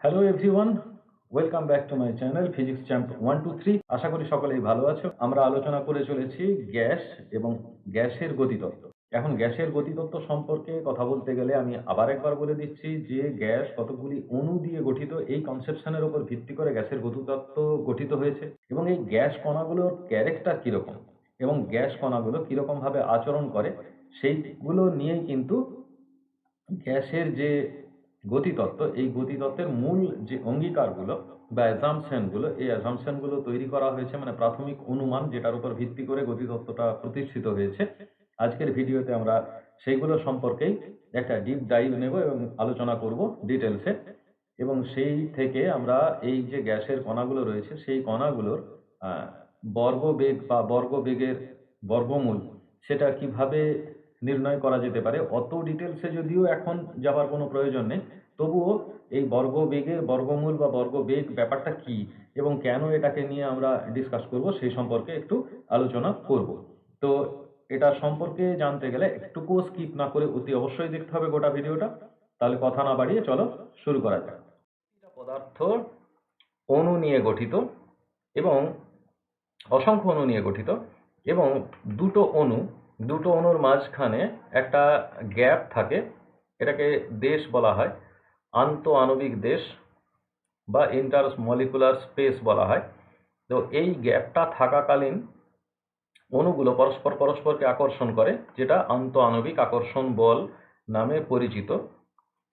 Hello everyone, welcome back to my channel physics champ 123। আশা করি সকলেই ভালো আছো। আমরা আলোচনা করে চলেছি গ্যাস এবং গ্যাসের গতিতত্ত্ব। এখন গ্যাসের গতিতত্ত্ব সম্পর্কে কথা বলতে গেলে আমি আবার একবার বলে দিচ্ছি যে গ্যাস কতগুলি অণু দিয়ে গঠিত, এই কনসেপশনের উপর ভিত্তি করে গ্যাসের গতিতত্ত্ব গঠিত হয়েছে। এবং এই গ্যাস কণাগুলোর ক্যারেক্টার কীরকম এবং গ্যাস কণাগুলো কীরকমভাবে আচরণ করে সেইগুলো নিয়েই কিন্তু গ্যাসের যে গতিতত্ত্ব, এই গতিতত্ত্বের মূল যে অঙ্গীকারগুলো বা অ্যাজাম্পশনগুলো, এই অ্যাজাম্পশনগুলো তৈরি করা হয়েছে, মানে প্রাথমিক অনুমান যেটার উপর ভিত্তি করে গতিতত্ত্বটা প্রতিষ্ঠিত হয়েছে। আজকের ভিডিওতে আমরা সেইগুলো সম্পর্কেই একটা ডিপ ডাইভ নেব এবং আলোচনা করব ডিটেলসে। এবং সেই থেকে আমরা এই যে গ্যাসের কণাগুলো রয়েছে সেই কণাগুলোর বর্গবেগ বা বর্গবেগের বর্গমূল সেটা কিভাবে নির্ণয় করা যেতে পারে, অত ডিটেলসে যদিও এখন যাবার কোনো প্রয়োজন নেই, তবুও এই বর্গবেগের বর্গমূল বা বর্গবেগ ব্যাপারটা কি এবং কেন এটাকে নিয়ে আমরা ডিসকাস করব সেই সম্পর্কে একটু আলোচনা করব। তো এটা সম্পর্কে জানতে গেলে একটুকুও স্কিপ না করে অতি অবশ্যই দেখতে হবে গোটা ভিডিওটা। তাহলে কথা না বাড়িয়ে চলো শুরু করা যাক। পদার্থ অণু নিয়ে গঠিত এবং অসংখ্য অণু নিয়ে গঠিত, এবং দুটো অণুর মাঝখানে একটা গ্যাপ থাকে, এটাকে দেশ বলা হয়, আন্তঃআণবিক দেশ বা ইন্টারমলিকুলার স্পেস বলা হয়। তো এই গ্যাপটা থাকাকালীন অণুগুলো পরস্পরকে আকর্ষণ করে, যেটা আন্তঃআণবিক আকর্ষণ বল নামে পরিচিত।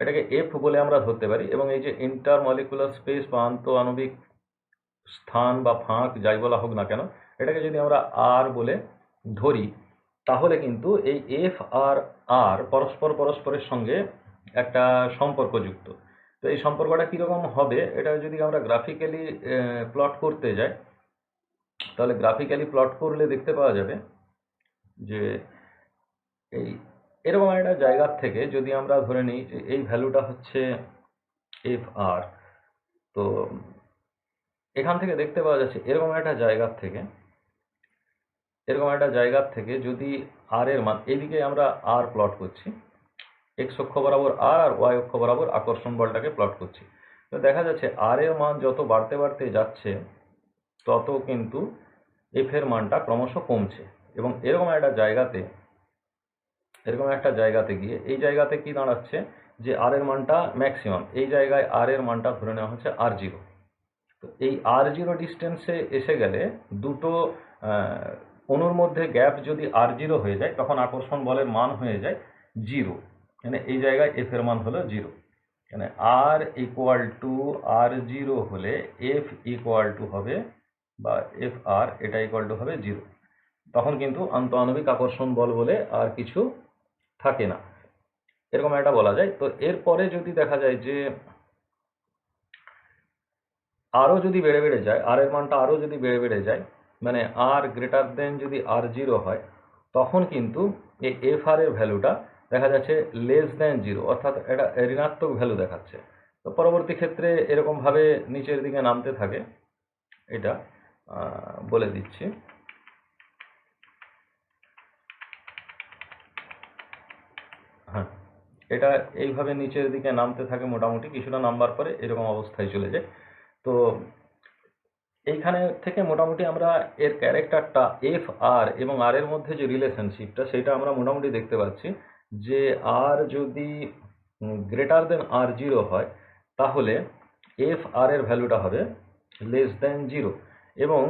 এটাকে এফ বলে আমরা ধরতে পারি। এবং এই যে ইন্টারমলিকুলার স্পেস বা আন্তঃআণবিক স্থান বা ফাঁক যাই বলা হোক না কেন, এটাকে যদি আমরা আর বলে ধরি, তাহলে কিন্তু এই এফ আর আর পরস্পরের সঙ্গে একটা সম্পর্কযুক্ত। তো এই সম্পর্কটা কীরকম হবে, এটা যদি আমরা গ্রাফিক্যালি প্লট করতে যাই, তাহলে গ্রাফিক্যালি প্লট করলে দেখতে পাওয়া যাবে যে এই এরকম একটা জায়গার থেকে যদি আমরা ধরে নিই যে এই ভ্যালুটা হচ্ছে এফ আর, তো এখান থেকে দেখতে পাওয়া যাচ্ছে এরকম একটা জায়গার থেকে যদি আর এর মান, এদিকে আমরা আর প্লট করছি, এক্স অক্ষ বরাবর আর ওয়াই অক্ষ বরাবর আকর্ষণ বলটাকে প্লট করছি, তো দেখা যাচ্ছে আর এর মান যত বাড়তে যাচ্ছে তত কিন্তু এফ এর মানটা ক্রমশ কমছে। এবং এরকম একটা জায়গাতে গিয়ে এই জায়গাতে কি দাঁড়াচ্ছে যে আর এর মানটা ম্যাক্সিমাম, এই জায়গায় আর এর মানটা ধরে নেওয়া হচ্ছে আর জিরো। তো এই আর জিরো ডিস্টেন্সে এসে গেলে দুটো অণুর মধ্যে গ্যাপ যদি আর জিরো হয়ে যায়, তখন আকর্ষণ বলের মান হয়ে যায় জিরো। মানে এই জায়গায় এফ এর মান হলো জিরো। মানে আর ইকুয়াল টু আর জিরো হলে এফ ইকুয়াল টু হবে, বা এফ আর এটা ইকুয়াল টু হবে জিরো। তখন কিন্তু আন্তঃআণবিক আকর্ষণ বল বলে আর কিছু থাকে না, এরকম একটা বলা যায়। তো এরপরে যদি দেখা যায় যে আরও যদি বেড়ে যায়, আর এর মানটা আরও যদি বেড়ে যায়, মানে আর গ্রেটার দেন যদি আর জিরো হয়, তখন কিন্তু এই এফ আর এর ভ্যালুটা দেখা যাচ্ছে লেস দেন জিরো, অর্থাৎ এটা ঋণাত্মক ভ্যালু দেখাচ্ছে। তো পরবর্তী ক্ষেত্রে এরকমভাবে নিচের দিকে নামতে থাকে, এটা বলে দিচ্ছি। হ্যাঁ, এটা এইভাবে নিচের দিকে নামতে থাকে, মোটামুটি কিছুটা নামবার পরে এরকম অবস্থায় চলে যায়। তো এইখানে থেকে মোটামুটি আমরা এর ক্যারেক্টারটা, এফ আর এবং আর এর মধ্যে যে রিলেশনশিপটা, সেটা আমরা মোটামুটি দেখতে পাচ্ছি যে আর যদি গ্রেটার দেন আর জিরো হয়, তাহলে এফ আর এর ভ্যালুটা হবে লেস দেন জিরো, এবং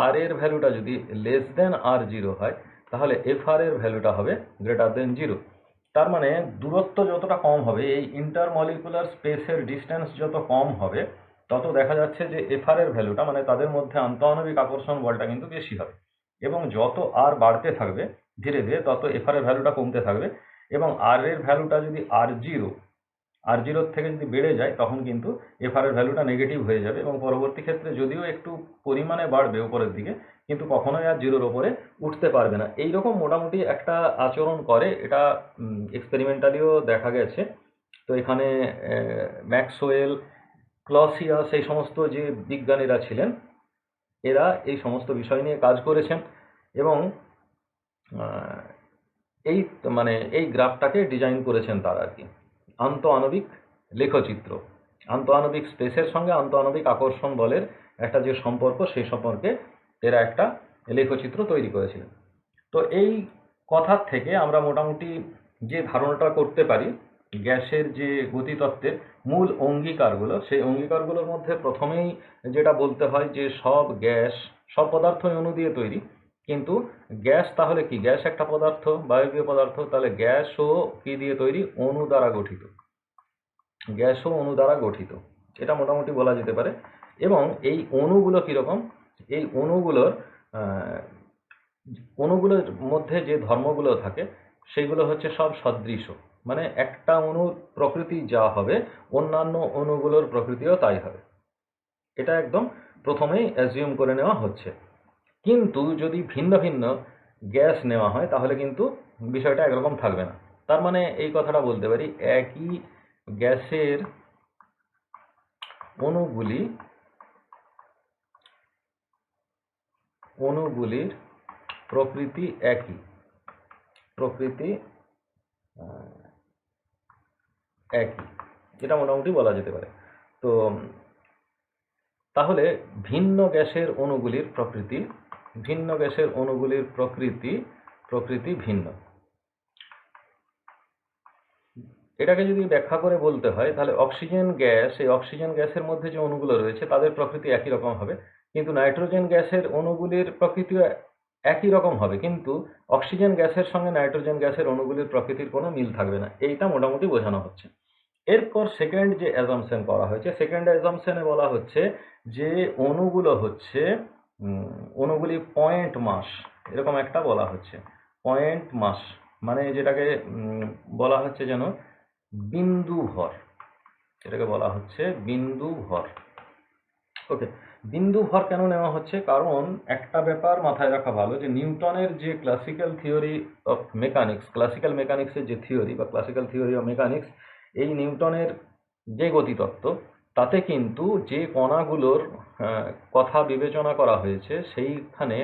আর এর ভ্যালুটা যদি লেস দেন আর জিরো হয়, তাহলে এফ আর এর ভ্যালুটা হবে গ্রেটার দেন জিরো। তার মানে দূরত্ব যতটা কম হবে, এই ইন্টারমলিকুলার স্পেসের ডিস্টেন্স যত কম হবে, তত দেখা যাচ্ছে যে এফ আর এর ভ্যালুটা, মানে তাদের মধ্যে আন্তঃআণবিক আকর্ষণ বলটা কিন্তু বেশি হবে। এবং যত আর বাড়তে থাকবে ধীরে ধীরে, তত এফ আর এর ভ্যালুটা কমতে থাকবে। এবং আর এর ভ্যালুটা যদি আর জিরোর থেকে যদি বেড়ে যায়, তখন কিন্তু এফ আর এর ভ্যালুটা নেগেটিভ হয়ে যাবে, এবং পরবর্তী ক্ষেত্রে যদিও একটু পরিমাণে বাড়বে উপরের দিকে, কিন্তু কখনোই আর জিরোর ওপরে উঠতে পারবে না। এইরকম মোটামুটি একটা আচরণ করে, এটা এক্সপেরিমেন্টালিও দেখা গেছে। তো এখানে ম্যাক্সওয়েল, ক্লসিয়াস, এই সমস্ত যে বিজ্ঞানীরা ছিলেন, এরা এই সমস্ত বিষয় নিয়ে কাজ করেছেন, এবং এই মানে এই গ্রাফটাকে ডিজাইন করেছেন তারা আর কি, আন্তঃআণবিক লেখচিত্র। আন্তঃআণবিক স্পেসের সঙ্গে আন্তঃআণবিক আকর্ষণ বলের একটা যে সম্পর্ক, সেই সম্পর্কে এরা একটা লেখচিত্র তৈরি করেছিলেন। তো এই কথার থেকে আমরা মোটামুটি যে ধারণাটা করতে পারি গ্যাসের যে গতিতত্ত্বের মূল অঙ্গীকারগুলো, সেই অঙ্গীকারগুলোর মধ্যে প্রথমেই যেটা বলতে হয় যে সব গ্যাস, সব পদার্থই অণু দিয়ে তৈরি। কিন্তু গ্যাস তাহলে কি? গ্যাস একটা পদার্থ, বায়বীয় পদার্থ, তাহলে গ্যাসও কি দিয়ে তৈরি? অণু দ্বারা গঠিত। গ্যাসও অণু দ্বারা গঠিত, এটা মোটামুটি বলা যেতে পারে। এবং এই অণুগুলো কীরকম? এই অণুগুলোর মধ্যে যে ধর্মগুলো থাকে সেগুলো হচ্ছে সব সদৃশ, মানে একটা অণুর প্রকৃতি যা হবে অন্যান্য অণুগুলোর প্রকৃতিও তাই হবে। এটা একদম প্রথমেই অ্যাজিউম করে নেওয়া হচ্ছে। কিন্তু যদি ভিন্ন ভিন্ন গ্যাস নেওয়া হয় তাহলে কিন্তু বিষয়টা একরকম থাকবে না। তার মানে এই কথাটা বলতে পারি, একই গ্যাসের অণুগুলির প্রকৃতি একই, এটা মোটামুটি বলা যেতে পারে। তো তাহলে ভিন্ন গ্যাসের অণুগুলির প্রকৃতি ভিন্ন। এটাকে যদি ব্যাখ্যা করে বলতে হয় তাহলে অক্সিজেন গ্যাস, এই অক্সিজেন গ্যাসের মধ্যে যে অণুগুলো রয়েছে তাদের প্রকৃতি একই রকম হবে, কিন্তু নাইট্রোজেন গ্যাসের অণুগুলির প্রকৃতিও একই রকম হবে, কিন্তু অক্সিজেন গ্যাসের সঙ্গে নাইট্রোজেন গ্যাসের অণুগুলির প্রকৃতির কোনো মিল থাকবে না। এইটা মোটামুটি বোঝানো হচ্ছে। এরপর সেকেন্ড যে অ্যাজাম্পশন করা হয়েছে, সেকেন্ড অ্যাজাম্পশনে বলা হচ্ছে যে অণুগুলি পয়েন্ট মাস, এরকম একটা বলা হচ্ছে। পয়েন্ট মাস মানে যেটাকে বলা হচ্ছে যেন বিন্দু ভর, এটাকে বলা হচ্ছে বিন্দু ভর। ওকে, বিন্দু ভর কেন নেওয়া হচ্ছে? কারণ একটা ব্যাপার মাথায় রাখা ভালো, যে নিউটনের যে classical theory of mechanics, classical মেকানিক্সের যে থিওরি বা ক্লাসিক্যাল থিওরি অফ মেকানিক্স, এই নিউটনের যে গতিতত্ত্ব, তাতে কিন্তু যে কণাগুলোর কথা বিবেচনা করা হয়েছে, সেইখানে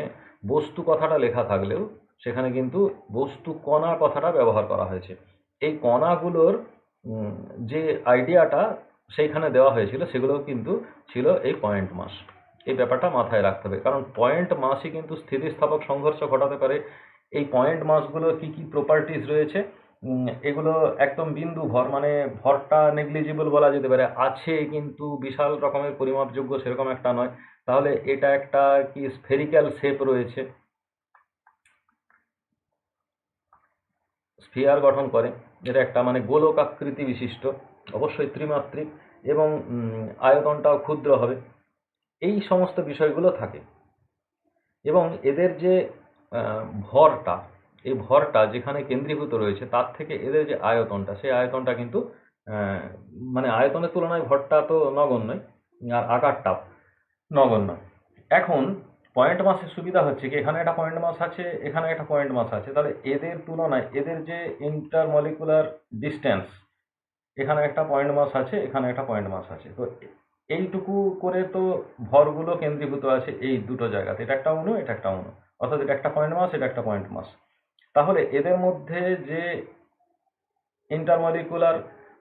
বস্তু কথাটা লেখা থাকলেও সেখানে কিন্তু বস্তু কণা কথাটা ব্যবহার করা হয়েছে। এই কণাগুলোর যে আইডিয়াটা সেইখানে দেওয়া হয়েছিল সেগুলো কিন্তু ছিল এই পয়েন্ট মাস। এই ব্যাপারটা মাথায় রাখতে হবে, কারণ পয়েন্ট মাসই কিন্তু স্থিতিস্থাপক সংঘর্ষ ঘটাতে পারে। এই পয়েন্ট মাসগুলোর কী কী প্রপার্টিজ রয়েছে, এগুলো একদম বিন্দু ভর, মানে ভরটা নেগলিজিবল বলা যেতে পারে, আছে কিন্তু বিশাল রকমের পরিমাপযোগ্য সেরকম একটা নয়। তাহলে এটা একটা কি স্ফেরিক্যাল শেপ রয়েছে, স্ফিয়ার গঠন করে, এটা একটা মানে গোলকাকৃতি বিশিষ্ট, অবশ্যই ত্রিমাত্রিক, এবং আয়তনটাও ক্ষুদ্র হবে। এই সমস্ত বিষয়গুলো থাকে। এবং এদের যে ভরটা, এই ভরটা যেখানে কেন্দ্রীভূত রয়েছে তার থেকে এদের যে আয়তনটা, সেই আয়তনটা কিন্তু মানে আয়তনের তুলনায় ভরটা তো নগণ্যই, আর আকারটা নগণ্য। এখন পয়েন্ট মাসের সুবিধা হচ্ছে কি, এখানে একটা পয়েন্ট মাস আছে, এখানে একটা পয়েন্ট মাস আছে, তাহলে এদের তুলনায় এদের যে ইন্টারমলিকুলার ডিস্টেন্স, এখানে একটা পয়েন্ট মাস আছে, এখানে একটা পয়েন্ট মাস আছে, তো এইটুকু করে তো ভরগুলো কেন্দ্রীভূত আছে এই দুটো জায়গাতে, এটা একটা অণু, এটা একটা অণু, অর্থাৎ এটা একটা পয়েন্ট মাস, এটা একটা পয়েন্ট মাস। তাহলে এদের মধ্যে যে ইন্টারমলিকুলার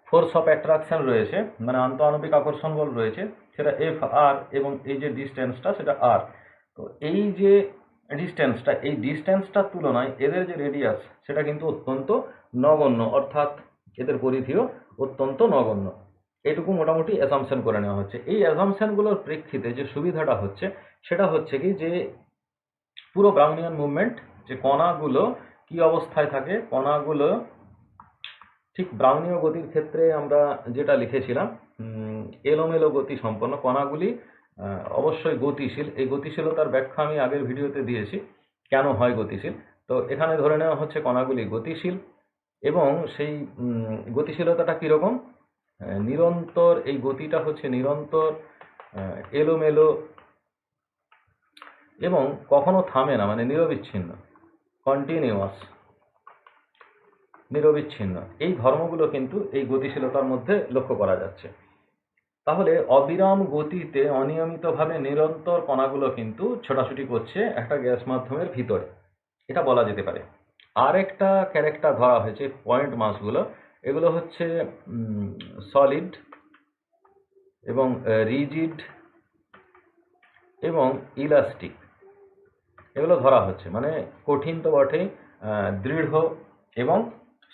ফোর্স অফ অ্যাট্রাকশন রয়েছে, মানে আন্তঃআণবিক আকর্ষণ বল রয়েছে, সেটা এফ আর, এবং এই যে ডিস্টেন্সটা সেটা আর। তো এই যে ডিস্টেন্সটা, এই ডিস্টেন্সটার তুলনায় এদের যে রেডিয়াস সেটা কিন্তু অত্যন্ত নগণ্য, অর্থাৎ এদের পরিধিও অত্যন্ত নগণ্য। এটুকু মোটামুটি অ্যাসাম্পশন করে নেওয়া হচ্ছে। এই অ্যাসাম্পশনগুলোর প্রেক্ষিতে যে সুবিধাটা হচ্ছে সেটা হচ্ছে কি, যে পুরো ব্রাউনিয়ান মুভমেন্ট, যে কণাগুলো কি অবস্থায় থাকে, কণাগুলো ঠিক ব্রাউনীয় গতির ক্ষেত্রে আমরা যেটা লিখেছিলাম, এলোমেলো গতি সম্পন্ন কণাগুলি অবশ্যই গতিশীল। এই গতিশীলতার ব্যাখ্যা আমি আগের ভিডিওতে দিয়েছি, কেন হয় গতিশীল। তো এখানে ধরে নেওয়া হচ্ছে কণাগুলি গতিশীল, এবং সেই গতিশীলতাটা কীরকম? নিরন্তর, এই গতিটা হচ্ছে নিরন্তর, এলোমেলো, এবং কখনো থামে না, মানে নিরবিচ্ছিন্ন, কন্টিনিউয়াস, নিরবিচ্ছিন্ন। এই ধর্মগুলো কিন্তু এই গতিশীলতার মধ্যে লক্ষ্য করা যাচ্ছে। তাহলে অবিরাম গতিতে অনিয়মিতভাবে নিরন্তর কণাগুলো কিন্তু ছোটাছুটি করছে একটা গ্যাস মাধ্যমের ভিতরে, এটা বলা যেতে পারে। আর একটা ক্যারেক্টার ধরা হয়েছে পয়েন্ট মাসগুলো, এগুলো হচ্ছে সলিড, এবং রিজিড এবং ইলাস্টিক এগুলো ধরা হচ্ছে, মানে কঠিন তো বটেই, দৃঢ় এবং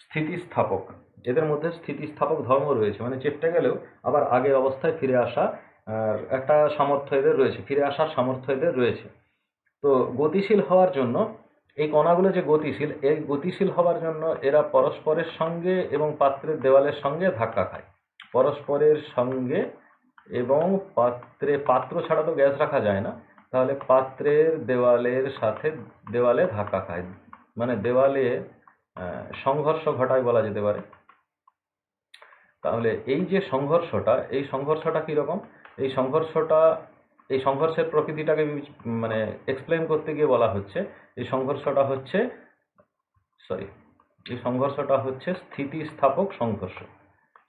স্থিতিস্থাপক। এদের মধ্যে স্থিতিস্থাপক ধর্ম রয়েছে, মানে চেপটে গেলেও আবার আগের অবস্থায় ফিরে আসা একটা সামর্থ্য এদের রয়েছে, ফিরে আসার সামর্থ্য এদের রয়েছে। তো গতিশীল হওয়ার জন্য এই কণাগুলো যে গতিশীল, এই গতিশীল হওয়ার জন্য এরা পরস্পরের সঙ্গে এবং পাত্রের দেওয়ালের সঙ্গে ধাক্কা খায়, পরস্পরের সঙ্গে এবং পাত্র ছাড়া তো গ্যাস রাখা যায় না, তাহলে পাত্রের দেওয়ালের সাথে দেওয়ালে ধাক্কা খায়, মানে দেওয়ালে সংঘর্ষ ঘটায় বলা যেতে পারে। তাহলে এই যে সংঘর্ষটা, এই সংঘর্ষটা কীরকম, এই সংঘর্ষের প্রকৃতিটাকে মানে এক্সপ্লেন করতে গিয়ে বলা হচ্ছে এই সংঘর্ষটা হচ্ছে স্থিতিস্থাপক সংঘর্ষ।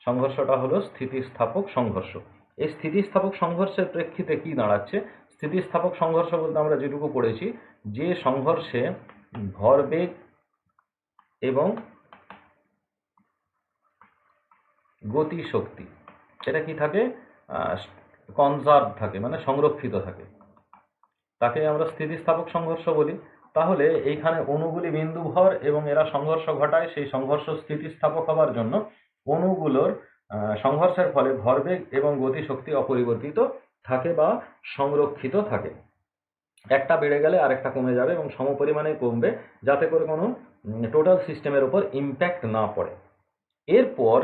সংঘর্ষটা হলো স্থিতিস্থাপক সংঘর্ষ। এই স্থিতিস্থাপক সংঘর্ষের প্রেক্ষিতে কি দাঁড়াচ্ছে? স্থিতিস্থাপক সংঘর্ষ বলতে আমরা যেটুকু পড়েছি, যে সংঘর্ষে ভরবেগ এবং গতিশক্তি এটা কি থাকে, কনজার্ভ থাকে, মানে সংরক্ষিত থাকে, তাকে আমরা স্থিতিস্থাপক সংঘর্ষ বলি। তাহলে এইখানে অণুগুলি বিন্দু ভর এবং এরা সংঘর্ষ ঘটায়, সেই সংঘর্ষ স্থিতিস্থাপক হবার জন্য অণুগুলোর সংঘর্ষের ফলে ভরবেগ এবং গতিশক্তি অপরিবর্তিত থাকে বা সংরক্ষিত থাকে। একটা বেড়ে গেলে আরেকটা কমে যাবে এবং সমপরিমাণে কমবে, যাতে করে কোনো টোটাল সিস্টেমের উপর ইম্প্যাক্ট না পড়ে। এরপর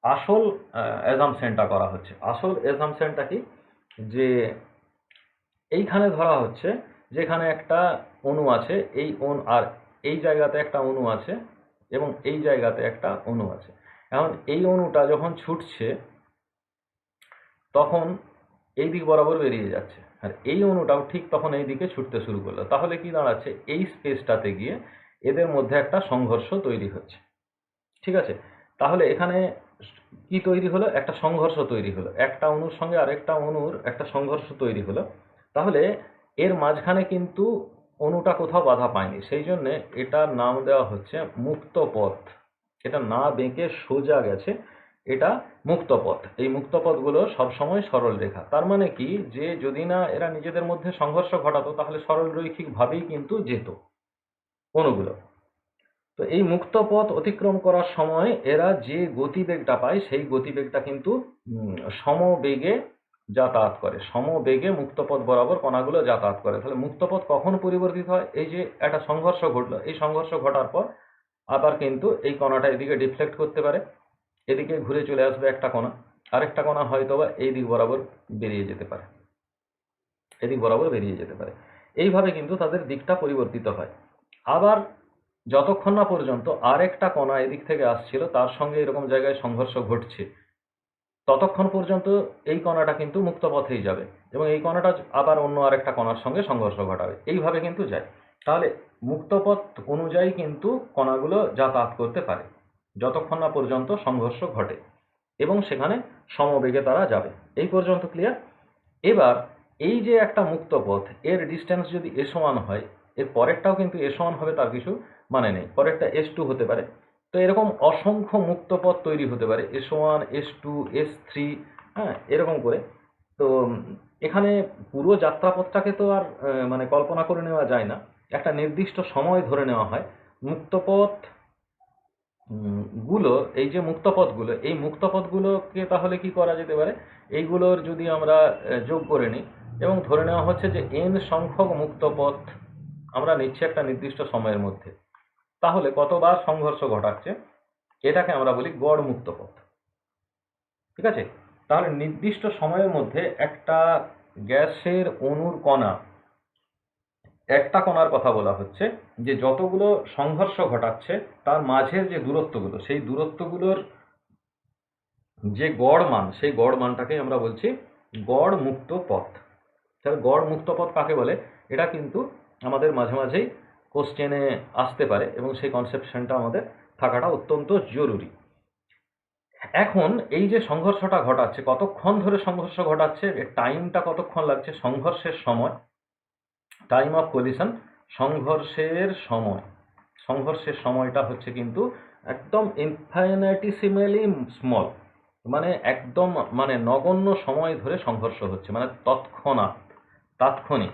আসল অ্যাজাম্পশনটা করা হচ্ছে। আসল অ্যাজাম্পশনটা কি, যে এইখানে ধরা হচ্ছে যেখানে একটা অণু আছে, আর এই জায়গাতে একটা অণু আছে এবং এই জায়গাতে একটা অণু আছে। এখন এই অণুটা যখন ছুটছে তখন এই দিক বরাবর বেরিয়ে যাচ্ছে, আর এই অণুটাও ঠিক তখন এই দিকে ছুটতে শুরু করলো। তাহলে কি দাঁড়াচ্ছে, এই স্পেসটাতে গিয়ে এদের মধ্যে একটা সংঘর্ষ তৈরি হচ্ছে। ঠিক আছে, তাহলে এখানে কি তৈরি হলো, একটা সংঘর্ষ তৈরি হলো, একটা অণুর সঙ্গে আরেকটা অণুর একটা সংঘর্ষ তৈরি হলো। তাহলে এর মাঝখানে কিন্তু অণুটা কোথাও বাধা পায়নি, সেই জন্য এটার নাম দেওয়া হচ্ছে মুক্ত পথ। এটা না বেঁকে সোজা গেছে, এটা মুক্ত পথ। এই মুক্ত পথগুলো সবসময় সরল রেখা। তার মানে কি, যে যদি না এরা নিজেদের মধ্যে সংঘর্ষ ঘটাতো তাহলে সরল রৈখিকভাবেই কিন্তু যেত অণুগুলো। তো এই মুক্ত পথ অতিক্রম করার সময় এরা যে গতিবেগটা পায় সেই গতিবেগটা কিন্তু সমবেগে যাতায়াত করে, সমবেগে মুক্তপথ বরাবর কণাগুলো যাতায়াত করে। তাহলে মুক্তপথ কখন পরিবর্তিত হয়, এই যে একটা সংঘর্ষ ঘটলো, এই সংঘর্ষ ঘটার পর আবার কিন্তু এই কণাটা এদিকে ডিফ্লেক্ট করতে পারে, এদিকে ঘুরে চলে আসবে একটা কণা, আরেকটা কণা হয়তো বা এই দিক বরাবর বেরিয়ে যেতে পারে, এদিক বরাবর বেরিয়ে যেতে পারে। এইভাবে কিন্তু তাদের দিকটা পরিবর্তিত হয়। আবার যতক্ষণ না পর্যন্ত আরেকটা কণা এদিক থেকে আসছিল তার সঙ্গে এরকম জায়গায় সংঘর্ষ ঘটছে, ততক্ষণ পর্যন্ত এই কণাটা কিন্তু মুক্ত পথেই যাবে এবং এই কণাটা আবার অন্য আরেকটা কণার সঙ্গে সংঘর্ষ ঘটাবে, এইভাবে কিন্তু যায়। তাহলে মুক্তপথ অনুযায়ী কিন্তু কণাগুলো যাতায়াত করতে পারে যতক্ষণ না পর্যন্ত সংঘর্ষ ঘটে এবং সেখানে সমবেগে তারা যাবে। এই পর্যন্ত ক্লিয়ার? এবার এই যে একটা মুক্ত পথ, এর ডিস্টেন্স যদি S1 হয়, এর পরেরটাও কিন্তু S1 হবে তার কিছু মানে নেই, পরেরটা S2 হতে পারে। তো এরকম অসংখ্য মুক্ত পথ তৈরি হতে পারে, S1, S2, S3, হ্যাঁ, এরকম করে। তো এখানে পুরো যাত্রাপথটাকে তো আর মানে কল্পনা করে নেওয়া যায় না, একটা নির্দিষ্ট সময় ধরে নেওয়া হয়। মুক্তপথ গুলো, এই যে মুক্তপথগুলো, এই মুক্তপথগুলোকে তাহলে কি করা যেতে পারে, এইগুলোর যদি আমরা যোগ করে নিই এবং ধরে নেওয়া হচ্ছে যে n সংখ্যক মুক্তপথ আমরা নিচ্ছি একটা নির্দিষ্ট সময়ের মধ্যে, তাহলে কতবার সংঘর্ষ ঘটাচ্ছে এটাকে আমরা বলি গড় মুক্তপথ। ঠিক আছে, তাহলে নির্দিষ্ট সময়ের মধ্যে একটা গ্যাসের অণুর কণা, একটা কণার কথা বলা হচ্ছে, যে যতগুলো সংঘর্ষ ঘটাচ্ছে তার মাঝের যে দূরত্বগুলো, সেই দূরত্বগুলোর যে গড় মান, সেই গড় মানটাকে আমরা বলছি গড় মুক্ত পথ। তাহলে গড় মুক্ত পথ কাকে বলে, এটা কিন্তু আমাদের মাঝে মাঝেই কোশ্চেনে আসতে পারে এবং সেই কনসেপশনটা আমাদের থাকাটা অত্যন্ত জরুরি। এখন এই যে সংঘর্ষটা ঘটাচ্ছে, কতক্ষণ ধরে সংঘর্ষ ঘটাচ্ছে, এর টাইমটা কতক্ষণ লাগছে, সংঘর্ষের সময়, টাইম অফ কলিশন, সংঘর্ষের সময়টা হচ্ছে কিন্তু একদম ইনফাইনিটিসিমালি স্মল, মানে একদম মানে নগণ্য সময় ধরে সংঘর্ষ হচ্ছে, মানে তৎক্ষণাৎ, তাৎক্ষণিক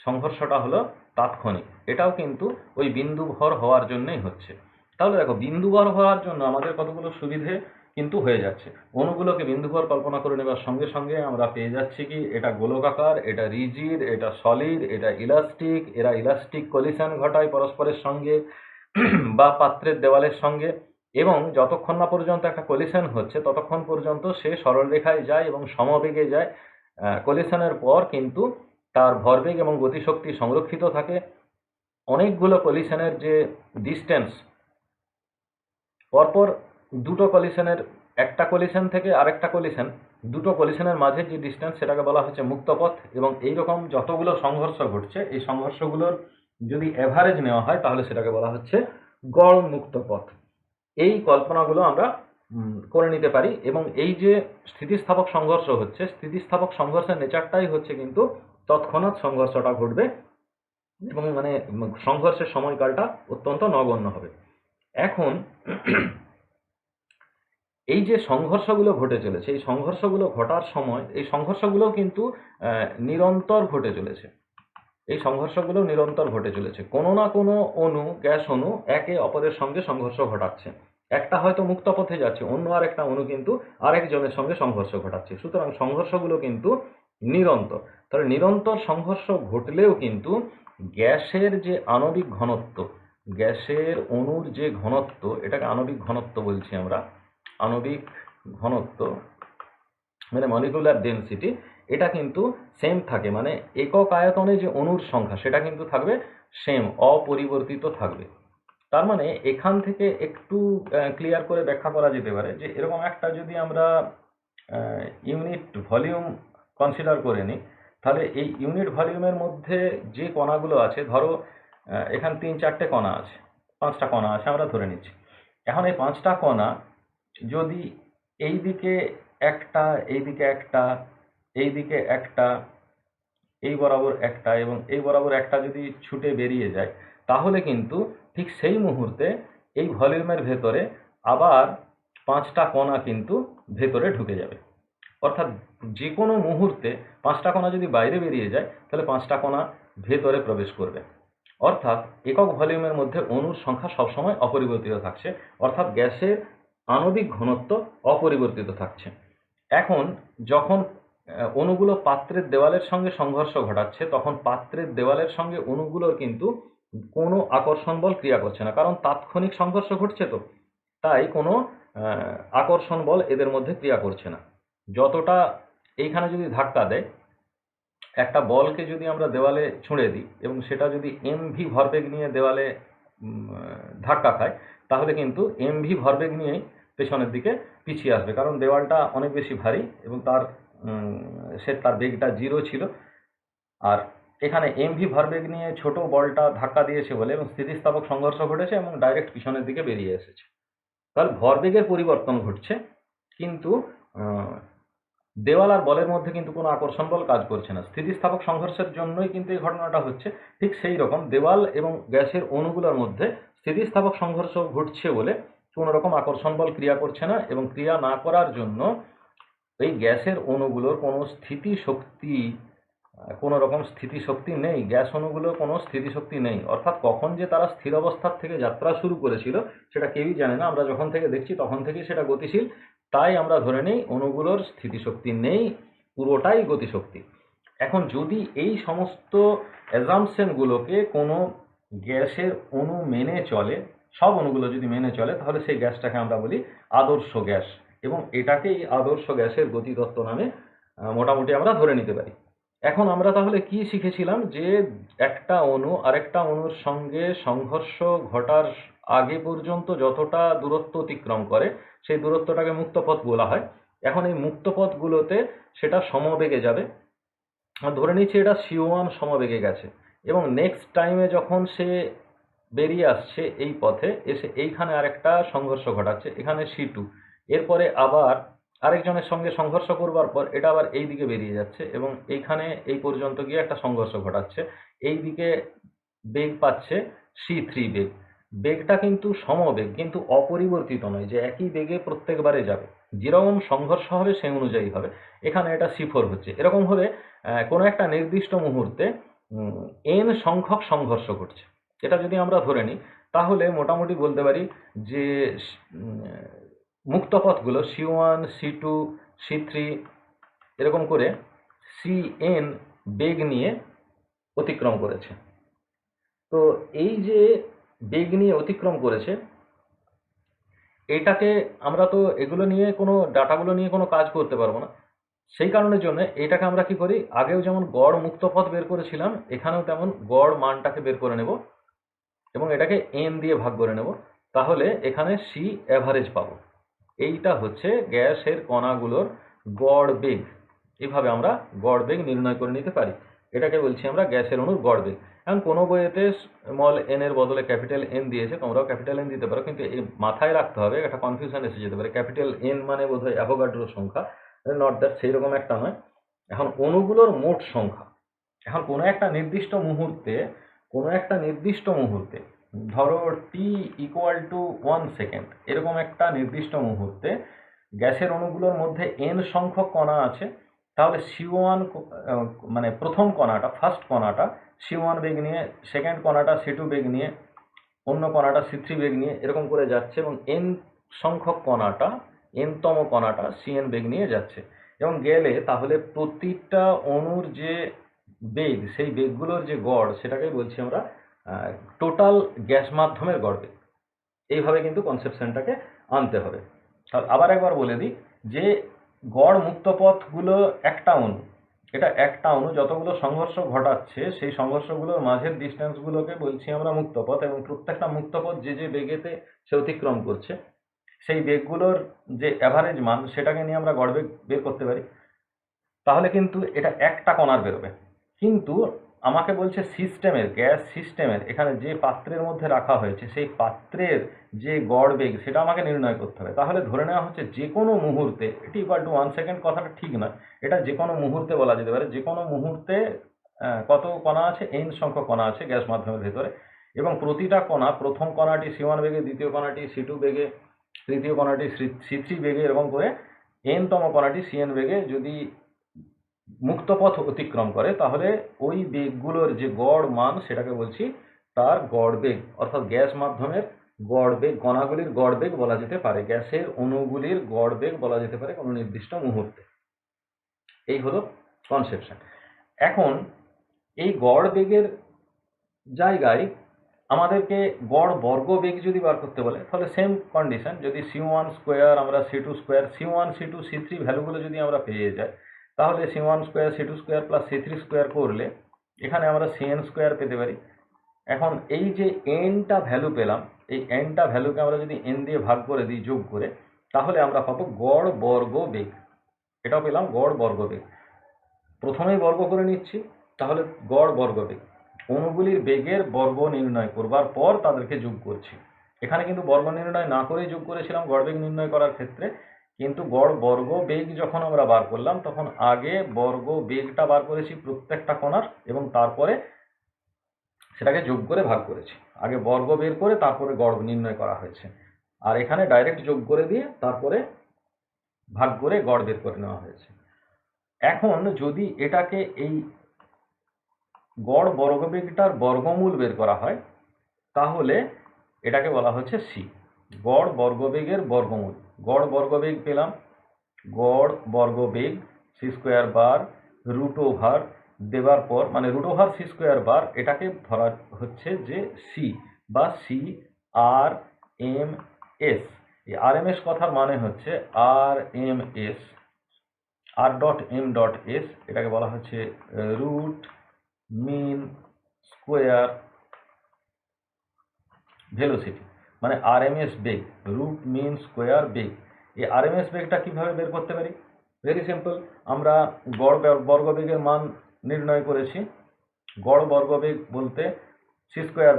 সংঘর্ষটা হলো তাৎক্ষণিক। এটাও কিন্তু ওই বিন্দুভর হওয়ার জন্যই হচ্ছে। তাহলে দেখো, বিন্দুভর হওয়ার জন্য আমাদের কতগুলো সুবিধে কিন্তু হয়ে যাচ্ছে। অণুগুলোকে বিন্দুভর কল্পনা করে নেবার সঙ্গে সঙ্গে আমরা পেয়ে যাচ্ছি কি, এটা গোলকাকার, এটা রিজিড, এটা সলিড, এটা ইলাস্টিক, এরা ইলাস্টিক কলিশন ঘটায় পরস্পরের সঙ্গে বা পাত্রের দেওয়ালের সঙ্গে, এবং যতক্ষণ না পর্যন্ত একটা কলিশন হচ্ছে ততক্ষণ পর্যন্ত সে সরল রেখায় যায় এবং সমবেগে যায়। কলিশনের পর কিন্তু তার ভরবেগ এবং গতিশক্তি সংরক্ষিত থাকে। অনেকগুলো কলিশনের যে ডিস্টেন্স, পরপর দুটো কলিশনের, একটা কলিশন থেকে আরেকটা কলিশন, দুটো কলিশনের মাঝে যে ডিস্টেন্স, সেটাকে বলা হচ্ছে মুক্তপথ। এবং এইরকম যতগুলো সংঘর্ষ ঘটছে, এই সংঘর্ষগুলোর যদি অ্যাভারেজ নেওয়া হয় তাহলে সেটাকে বলা হচ্ছে গড় মুক্তপথ। এই কল্পনাগুলো আমরা করে নিতে পারি। এবং এই যে স্থিতিস্থাপক সংঘর্ষ হচ্ছে, স্থিতিস্থাপক সংঘর্ষের নেচারটাই হচ্ছে কিন্তু তৎক্ষণাৎ সংঘর্ষটা ঘটবে এবং মানে সংঘর্ষের সময়কালটা অত্যন্ত নগণ্য হবে। এখন এই যে সংঘর্ষগুলো ঘটে চলেছে, এই সংঘর্ষগুলো ঘটার সময় এই সংঘর্ষগুলো কিন্তু নিরন্তর ঘটে চলেছে। এই সংঘর্ষগুলো নিরন্তর ঘটে চলেছে। কোনো না কোনো অণু, গ্যাস অণু একে অপরের সঙ্গে সংঘর্ষ ঘটাচ্ছে। একটা হয়তো মুক্ত পথে যাচ্ছে, অন্য আর একটা অণু কিন্তু আরেকজনের সঙ্গে সংঘর্ষ ঘটাচ্ছে। সুতরাং সংঘর্ষগুলো কিন্তু নিরন্তর। তাহলে নিরন্তর সংঘর্ষ ঘটলেও কিন্তু গ্যাসের যে আণবিক ঘনত্ব, গ্যাসের অণুর যে ঘনত্ব, এটাকে আণবিক ঘনত্ব বলছি আমরা। আণবিক ঘনত্ব মানে মলিকুলার ডেনসিটি, এটা কিন্তু সেম থাকে। মানে একক আয়তনে যে অণুর সংখ্যা, সেটা কিন্তু থাকবে সেম, অপরিবর্তিত থাকবে। তার মানে এখান থেকে একটু ক্লিয়ার করে ব্যাখ্যা করা যেতে পারে যে এরকম একটা যদি আমরা ইউনিট ভলিউম কনসিডার করে নিই, তাহলে এই ইউনিট ভলিউমের মধ্যে যে কণাগুলো আছে, ধরো এখানে 3-4টে কণা আছে, 5টা কণা আছে আমরা ধরে নিচ্ছি। এখন এই 5টা কণা যদি এই দিকে একটা, এই দিকে একটা, এই দিকে একটা, এই বরাবর একটা এবং এই বরাবর একটা যদি ছুটে বেরিয়ে যায়, তাহলে কিন্তু ঠিক সেই মুহূর্তে এই ভলিউমের ভেতরে আবার 5টা কণা কিন্তু ভেতরে ঢুকে যাবে। অর্থাৎ যে কোনো মুহূর্তে 5টা কণা যদি বাইরে বেরিয়ে যায়, তাহলে 5টা কণা ভেতরে প্রবেশ করবে। অর্থাৎ একক ভলিউমের মধ্যে অণুর সংখ্যা সবসময় অপরিবর্তিত থাকছে, অর্থাৎ গ্যাসের আণবিক ঘনত্ব অপরিবর্তিত থাকছে। এখন যখন অণুগুলো পাত্রের দেওয়ালের সঙ্গে সংঘর্ষ ঘটাচ্ছে, তখন পাত্রের দেওয়ালের সঙ্গে অণুগুলোর কিন্তু কোনো আকর্ষণ বল ক্রিয়া করছে না, কারণ তাৎক্ষণিক সংঘর্ষ ঘটছে, তো তাই কোনো আকর্ষণ বল এদের মধ্যে ক্রিয়া করছে না। যতটা এইখানে যদি ধাক্কা দেয়, একটা বলকে যদি আমরা দেওয়ালে ছুঁড়ে দিই এবং সেটা যদি এমভি ভরবেগ নিয়ে দেওয়ালে ধাক্কা খায়, তাহলে কিন্তু এমভি ভরবেগ নিয়েই পেছনের দিকে পিছিয়ে আসবে, কারণ দেওয়ালটা অনেক বেশি ভারী এবং তার বেগটা 0 ছিল। আর এখানে এমভি ভরবেগ নিয়ে ছোট বলটা ধাক্কা দিয়েছে বলে এবং স্থিতিস্থাপক সংঘর্ষ ঘটেছে এবং ডাইরেক্ট পিছনের দিকে বেরিয়ে এসেছে। তাহলে ভরবেগের পরিবর্তন ঘটছে, কিন্তু দেওয়াল আর বলের মধ্যে কিন্তু কোনো আকর্ষণ বল কাজ করছে না। স্থিতিস্থাপক সংঘর্ষের জন্যই কিন্তু এই ঘটনাটা হচ্ছে। ঠিক সেই রকম দেওয়াল এবং গ্যাসের অণুগুলোর মধ্যে স্থিতিস্থাপক সংঘর্ষ ঘটছে বলে কোনো রকম আকর্ষণ বল ক্রিয়া করছে না, এবং ক্রিয়া না করার জন্য এই গ্যাসের অণুগুলোর কোনো স্থিতিশক্তি, কোনো রকম স্থিতিশক্তি নেই। গ্যাস অণুগুলোর কোনো স্থিতিশক্তি নেই, অর্থাৎ কখন যে তারা স্থির অবস্থার থেকে যাত্রা শুরু করেছিল সেটা কেউই জানে না। আমরা যখন থেকে দেখছি তখন থেকেই সেটা গতিশীল, তাই আমরা ধরে নিই অণুগুলোর স্থিতিশক্তি নেই, পুরোটাই গতিশক্তি। এখন যদি এই সমস্ত অ্যাজাম্পশনগুলোকে কোনো গ্যাসের অণু মেনে চলে, সব অণুগুলো যদি মেনে চলে, তাহলে সেই গ্যাসটাকে আমরা বলি আদর্শ গ্যাস, এবং এটাকেই আদর্শ গ্যাসের গতিতত্ত্ব নামে মোটামুটি আমরা ধরে নিতে পারি। এখন আমরা তাহলে কি শিখেছিলাম, যে একটা অণু আরেকটা অণুর সঙ্গে সংঘর্ষ ঘটার আগে পর্যন্ত যতটা দূরত্ব অতিক্রম করে সেই দূরত্বটাকে মুক্তপথ বলা হয়। এখন এই মুক্তপথগুলোতে সেটা সমবেগে যাবে। ধরে নিচ্ছি এটা C1 সমবেগে গেছে, এবং নেক্সট টাইমে যখন সে বেরিয়ে আসছে এই পথে এসে এইখানে আরেকটা সংঘর্ষ ঘটাচ্ছে, এখানে C2, এরপরে আবার আরেকজনের সঙ্গে সংঘর্ষ করবার পর এটা আবার এই দিকে বেরিয়ে যাচ্ছে এবং এইখানে এই পর্যন্ত গিয়ে একটা সংঘর্ষ ঘটাচ্ছে। এই দিকে বেগ পাচ্ছে C3 বেগ। বেগটা কিন্তু সমবেগ, কিন্তু অপরিবর্তিত নয় যে একই বেগে প্রত্যেকবারে যাবে। যেরকম সংঘর্ষ হবে সেই অনুযায়ী হবে। এখানে এটা C4 হচ্ছে। এরকম হলে কোনো একটা নির্দিষ্ট মুহূর্তে n সংখ্যক সংঘর্ষ ঘটছে। এটা যদি আমরা ধরে নিই তাহলে মোটামুটি বলতে পারি যে মুক্ত পথগুলো C1, C2, C3 এরকম করে Cn বেগ নিয়ে অতিক্রম করেছে। তো এই যে বেগ নিয়ে অতিক্রম করেছে, এইটাকে আমরা তো এগুলো নিয়ে কোনো ডাটাগুলো নিয়ে কোনো কাজ করতে পারবো না। সেই কারণের জন্য এটাকে আমরা কি করি, আগেও যেমন গড় মুক্ত পথ বের করেছিলাম এখানেও তেমন গড় মানটাকে বের করে নেব এবং এটাকে n দিয়ে ভাগ করে নেব। তাহলে এখানে C অ্যাভারেজ পাবো। এইটা হচ্ছে গ্যাসের কণাগুলোর গড় বেগ। এইভাবে আমরা গড় বেগ নির্ণয় করে নিতে পারি। এটাকে বলছি আমরা গ্যাসের অণুর গড় বেগ। এখন কোনো বইয়েতে স্মল n এর বদলে ক্যাপিটাল N দিয়েছে, তোমরাও ক্যাপিটাল N দিতে পারো, কিন্তু এই মাথায় রাখতে হবে, একটা কনফিউশন এসে যেতে পারে। ক্যাপিটাল N মানে বোধহয় অ্যাভোগাড্রো সংখ্যা, নট দ্যাট, সেই রকম একটা নয়। এখন অণুগুলোর মোট সংখ্যা, এখন কোনো একটা নির্দিষ্ট মুহূর্তে ধরো t=1 সেকেন্ড, এরকম একটা নির্দিষ্ট মুহূর্তে গ্যাসের অণুগুলোর মধ্যে n সংখ্যক কণা আছে। তাহলে C1 মানে প্রথম কণাটা, ফার্স্ট কণাটা C1 বেগ নিয়ে, সেকেন্ড কণাটা C2 বেগ নিয়ে, অন্য কণাটা C3 বেগ নিয়ে এরকম করে যাচ্ছে এবং n সংখ্যক কণাটা, nতম কণাটা Cn বেগ নিয়ে যাচ্ছে এবং গেলে তাহলে প্রতিটা অণুর যে বেগ, সেই বেগগুলোর যে গড়, সেটাকে বলছি আমরা টোটাল গ্যাস মাধ্যমের গড় বেগ। এইভাবে কিন্তু কনসেপশনটাকে আনতে হবে। আবার একবার বলে দিই যে গড় মুক্ত পথগুলো একটা অণু, এটা একটা অণু যতগুলো সংঘর্ষ ঘটাচ্ছে সেই সংঘর্ষগুলোর মাঝের ডিস্টেন্সগুলোকে বলছি আমরা মুক্ত পথ, এবং প্রত্যেকটা মুক্ত পথ যে যে বেগেতে সে অতিক্রম করছে সেই বেগগুলোর যে অ্যাভারেজ মান সেটাকে নিয়ে আমরা গড় বেগ বের করতে পারি। তাহলে কিন্তু এটা একটা কণার বেরোবে, কিন্তু আমাকে বলছে সিস্টেমের, গ্যাস সিস্টেমের, এখানে যে পাত্রের মধ্যে রাখা হয়েছে সেই পাত্রের যে গড় বেগ সেটা আমাকে নির্ণয় করতে হবে। তাহলে ধরে নেওয়া হচ্ছে যে কোনো মুহূর্তে, t=1 সেকেন্ড কথাটা ঠিক না, এটা যে কোনো মুহূর্তে বলা যেতে পারে। যে কোনো মুহূর্তে কত কণা আছে, n সংখ্যক কণা আছে গ্যাস মাধ্যমের ভেতরে, এবং প্রতিটা কণা, প্রথম কণাটি C1 বেগে, দ্বিতীয় কণাটি C2 বেগে, তৃতীয় কণাটি C3 বেগে, এরকম করে nতম কণাটি Cn বেগে যদি মুক্ত পথ অতিক্রম করে তাহলে ওই বেগগুলোর যে গড় মান সেটাকে বলছি তার গড় বেগ, অর্থাৎ গ্যাস মাধ্যমের গড় বেগ, কণাগুলির গড় বেগ বলা যেতে পারে, গ্যাসের অণুগুলির গড় বেগ বলা যেতে পারে কোনো নির্দিষ্ট মুহূর্তে। এই হলো কনসেপশন। এখন এই গড় বেগের জায়গায় আমাদেরকে গড় বর্গ বেগ যদি বার করতে বলে তাহলে সেম কন্ডিশন, যদি C1 স্কোয়ার, আমরা C2 square, C1, C2, C3 ভ্যালুগুলো যদি আমরা পেয়ে যাই তাহলে C1 square, C2 square plus C3 square করলে এখানে আমরা Cn স্কোয়ার পেতে পারি। এখন এই যে nটা ভ্যালু পেলাম, এই nটা ভ্যালুকে আমরা যদি n দিয়ে ভাগ করে দিই, যোগ করে, তাহলে আমরা পাবো গড় বর্গ বেগ। এটাও পেলাম গড় বর্গ বেগ। প্রথমেই বর্গ করে নিচ্ছি, তাহলে গড় বর্গ বেগ, অণুগুলির বেগের বর্গ নির্ণয় করবার পর তাদেরকে যোগ করছি। এখানে কিন্তু বর্গ নির্ণয় না করেই যোগ করেছিলাম গড় বেগ নির্ণয় করার ক্ষেত্রে, কিন্তু গড় বর্গ বেগ যখন আমরা বার করলাম তখন আগে বর্গ বেগটা বার করেছি প্রত্যেকটা কণার, এবং তারপরে সেটাকে যোগ করে ভাগ করেছি। আগে বর্গ বের করে তারপরে গড় নির্ণয় করা হয়েছে, আর এখানে ডাইরেক্ট যোগ করে দিয়ে তারপরে ভাগ করে গড় বের করে নেওয়া হয়েছে। এখন যদি এটাকে এই গড় বর্গবেগটার বর্গমূল বের করা হয় তাহলে এটাকে বলা হচ্ছে সি, গড় বর্গবেগের বর্গমূল। গড় বর্গবেগ পেলাম, গড় বর্গবেগ সি স্কোয়ার বার রুট ওভার দেওয়ার পর, মানে রুট ওভার সি স্কোয়ার বার, এটাকে ধরা হচ্ছে যে সি বা সি আর এম এস। এই আর এম এস কথার মানে হচ্ছে R M S, R dot M dot S, এটাকে বলা হচ্ছে রুট মিন স্কোয়ার ভেলোসিটি, মানে আরএমএস বেগ, রুট মিন স্কোয়ার বেগ। এই আরএমএস বেগটা কিভাবে বের করতে পারি? ভেরি সিম্পল, আমরা গড় বর্গবেগের মান নির্ণয় করেছি। গড় বর্গবেগ বলতে সি স্কোয়ার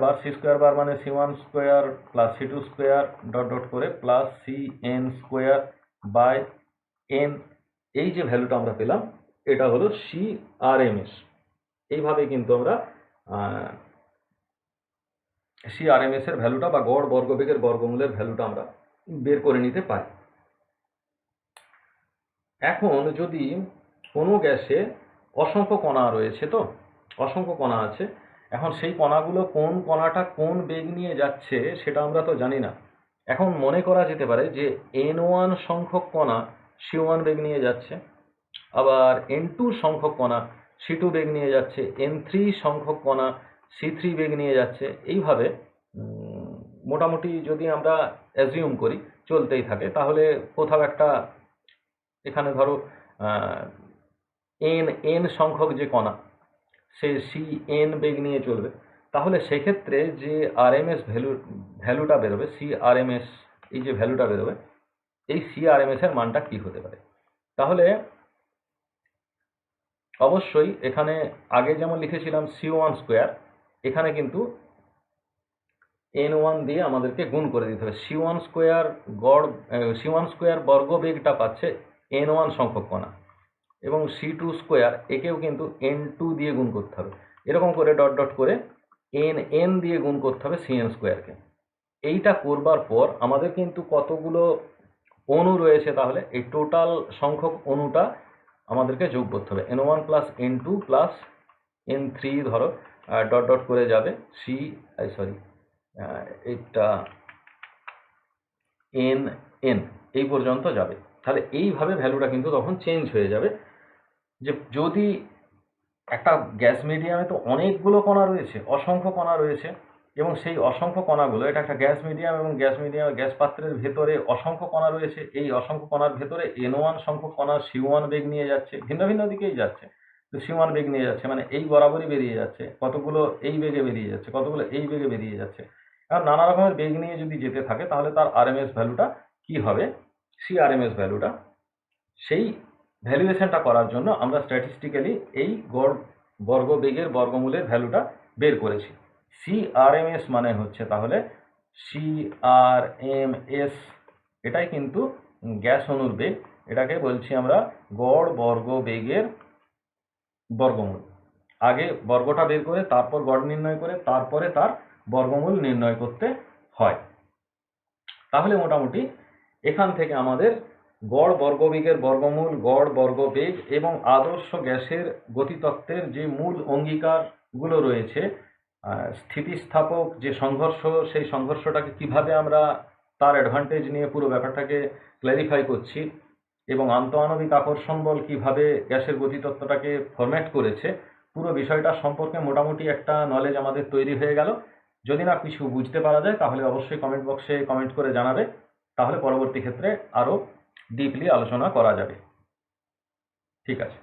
বার মানে C1 square plus C2 square dot dot করে plus Cn square by n। এই যে ভ্যালুটা আমরা পেলাম এটা হলো CRMS। এইভাবে কিন্তু আমরা CRMS এর ভ্যালুটা বা গড় বর্গবেগের বর্গমূলের ভ্যালুটা আমরা বের করে নিতে পারি। এখন যদি কোনো গ্যাসে অসংখ্য কণা রয়েছে, তো অসংখ্য কণা আছে, এখন সেই কণাগুলো কোন কণাটা কোন বেগ নিয়ে যাচ্ছে সেটা আমরা তো জানি না। এখন মনে করা যেতে পারে যে n1 সংখ্যক কণা c1 বেগ নিয়ে যাচ্ছে, আবার n2 সংখ্যক কণা c2 বেগ নিয়ে যাচ্ছে, n3 সংখ্যক কণা c3 বেগ নিয়ে যাচ্ছে। এইভাবে মোটামুটি যদি আমরা অ্যাজিউম করি চলতেই থাকে, তাহলে কোথাও একটা এখানে ধরো n সংখ্যক যে কণা সে cn বেগ নিয়ে চলবে, তাহলে সেক্ষেত্রে যে আরএমএস ভ্যালুটা বেরোবে, CRMS, এই যে ভ্যালুটা বেরোবে, এই CRMS এর মানটা কি হতে পারে? তাহলে অবশ্যই এখানে আগে যেমন লিখেছিলাম c1 স্কোয়ার, এখানে কিন্তু n1 দিয়ে আমাদেরকে গুণ করে দিতে হবে। c1 স্কোয়ার বর্গ বেগটা পাচ্ছে n1 সংখ্যক কণা, এবং c2 স্কোয়ার একেও কিন্তু n2 দিয়ে গুণ করতে হবে। এরকম করে ডট ডট করে n দিয়ে গুণ করতে হবে cn স্কোয়ারকে। এইটা করবার পর আমাদের কিন্তু কতগুলো অণু রয়েছে, তাহলে এই টোটাল সংখ্যক অণুটা আমাদেরকে যোগ করতে হবে। n1 plus n2 plus n3 ধরো ডট ডট করে যাবে এটা n এই পর্যন্ত যাবে। তাহলে এইভাবে ভ্যালুটা কিন্তু তখন চেঞ্জ হয়ে যাবে। যে যদি একটা গ্যাস মিডিয়ামে তো অনেকগুলো কণা রয়েছে, অসংখ্য কণা রয়েছে, এবং সেই অসংখ্য কণাগুলো, এটা একটা গ্যাস মিডিয়াম এবং গ্যাস পাত্রের ভেতরে অসংখ্য কণা রয়েছে। এই অসংখ্য কণার ভেতরে n1 সংখ্যক কণা c1 বেগ নিয়ে যাচ্ছে, ভিন্ন ভিন্ন দিকেই যাচ্ছে, তো c1 বেগ নিয়ে যাচ্ছে মানে এই বরাবরই বেরিয়ে যাচ্ছে, কতগুলো এই বেগে বেরিয়ে যাচ্ছে, কতগুলো এই বেগে বেরিয়ে যাচ্ছে। আর নানা রকমের বেগ নিয়ে যদি যেতে থাকে তাহলে তার আরএমএস ভ্যালুটা কি হবে, CRMS ভ্যালুটা, সেই ভ্যালুয়েশনটা করার জন্য আমরা স্ট্যাটিস্টিক্যালি এই গড় বর্গ বেগের বর্গমূলের ভ্যালুটা বের করেছি। CRMS মানে হচ্ছে তাহলে CRMS, এটাই কিন্তু গ্যাস অণুর বেগ, এটাকে বলছি আমরা গড় বর্গ বেগের বর্গমূল। আগে বর্গটা বের করে তারপর গড় নির্ণয় করে তারপরে তার বর্গমূল নির্ণয় করতে হয়। তাহলে মোটামুটি এখান থেকে আমাদের গড় বর্গবেগের বর্গমূল, গড় বর্গবেগ এবং আদর্শ গ্যাসের গতিতত্ত্বের যে মূল অঙ্গীকারগুলো রয়েছে, স্থিতিস্থাপক যে সংঘর্ষ, সেই সংঘর্ষটাকে কিভাবে আমরা তার অ্যাডভান্টেজ নিয়ে পুরো ব্যাপারটাকে ক্ল্যারিফাই করছি, এবং আন্তঃআণবিক আকর্ষণ বল কিভাবে গ্যাসের গতিতত্ত্বটাকে ফরম্যাট করেছে, পুরো বিষয়টা সম্পর্কে মোটামুটি একটা নলেজ আমাদের তৈরি হয়ে গেল। যদি না কিছু বুঝতে পারা যায় তাহলে অবশ্যই কমেন্ট বক্সে কমেন্ট করে জানাবে, তাহলে পরবর্তী ক্ষেত্রে আরও ডিপলি আলোচনা করা যাবে। ঠিক আছে।